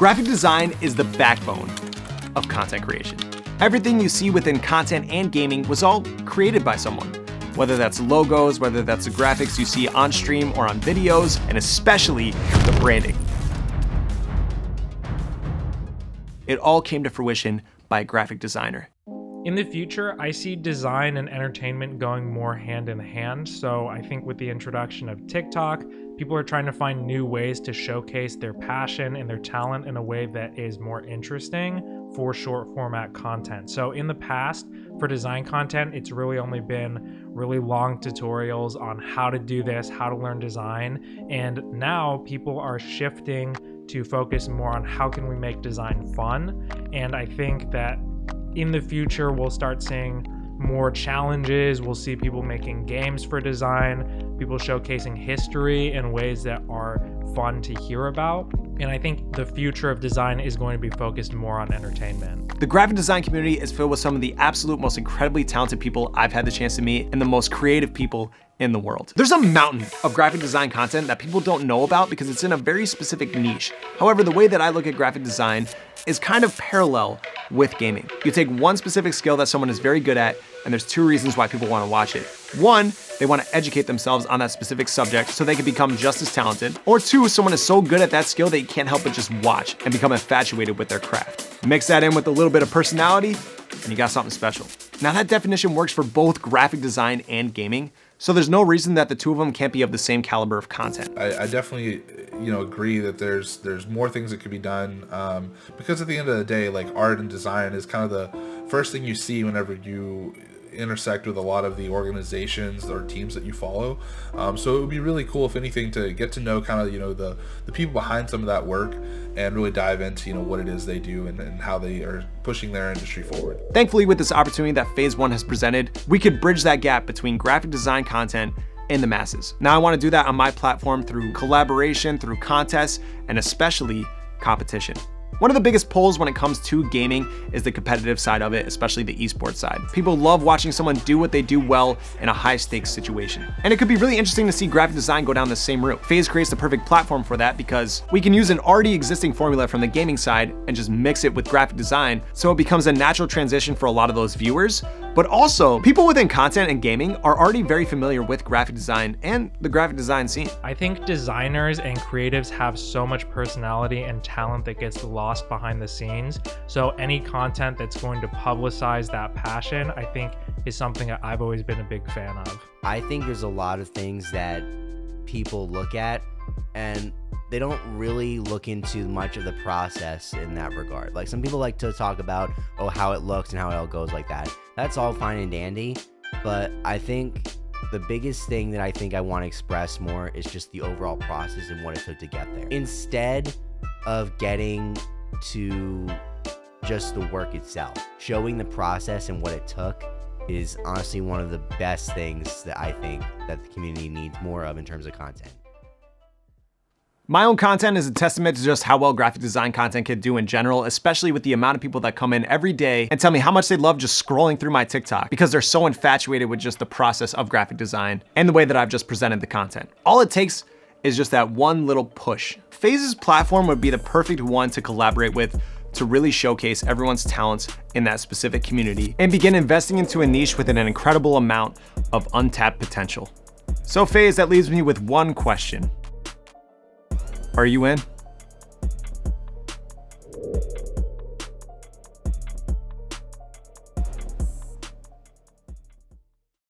Graphic design is the backbone of content creation. Everything you see within content and gaming was all created by someone. Whether that's logos, whether that's the graphics you see on stream or on videos, and especially the branding. It all came to fruition by a graphic designer. In the future, I see design and entertainment going more hand in hand. So I think with the introduction of TikTok, people are trying to find new ways to showcase their passion and their talent in a way that is more interesting for short format content. So in the past, for design content, it's really only been really long tutorials on how to do this, how to learn design. And now people are shifting to focus more on how can we make design fun. And I think that in the future, we'll start seeing more challenges. We'll see people making games for design, people showcasing history in ways that are fun to hear about. And I think the future of design is going to be focused more on entertainment. The graphic design community is filled with some of the absolute most incredibly talented people I've had the chance to meet and the most creative people in the world. There's a mountain of graphic design content that people don't know about because it's in a very specific niche. However, the way that I look at graphic design is kind of parallel with gaming. You take one specific skill that someone is very good at, and there's two reasons why people want to watch it. One, they want to educate themselves on that specific subject so they can become just as talented. Or two, someone is so good at that skill that you can't help but just watch and become infatuated with their craft. Mix that in with a little bit of personality, and you got something special. Now that definition works for both graphic design and gaming, so there's no reason that the two of them can't be of the same caliber of content. I definitely, agree that there's more things that could be done because at the end of the day, like art and design is kind of the first thing you see whenever you intersect with a lot of the organizations or teams that you follow. So it would be really cool, if anything, to get to know kind of the people behind some of that work and really dive into what it is they do and how they are pushing their industry forward. Thankfully, with this opportunity that FaZe 1 has presented, we could bridge that gap between graphic design content and the masses. Now I want to do that on my platform through collaboration, through contests, and especially competition. One of the biggest pulls when it comes to gaming is the competitive side of it, especially the esports side. People love watching someone do what they do well in a high stakes situation. And it could be really interesting to see graphic design go down the same route. FaZe creates the perfect platform for that because we can use an already existing formula from the gaming side and just mix it with graphic design so it becomes a natural transition for a lot of those viewers. But also, people within content and gaming are already very familiar with graphic design and the graphic design scene. I think designers and creatives have so much personality and talent that gets lost behind the scenes. So any content that's going to publicize that passion, I think, is something that I've always been a big fan of. I think there's a lot of things that people look at and they don't really look into much of the process in that regard. Like some people like to talk about, how it looks and how it all goes like that. That's all fine and dandy, but I think the biggest thing that I want to express more is just the overall process and what it took to get there. Instead of getting to just the work itself, showing the process and what it took is honestly one of the best things that I think that the community needs more of in terms of content. My own content is a testament to just how well graphic design content can do in general, especially with the amount of people that come in every day and tell me how much they love just scrolling through my TikTok because they're so infatuated with just the process of graphic design and the way that I've just presented the content. All it takes is just that one little push. FaZe's platform would be the perfect one to collaborate with to really showcase everyone's talents in that specific community and begin investing into a niche with an incredible amount of untapped potential. So FaZe, that leaves me with one question. Are you in?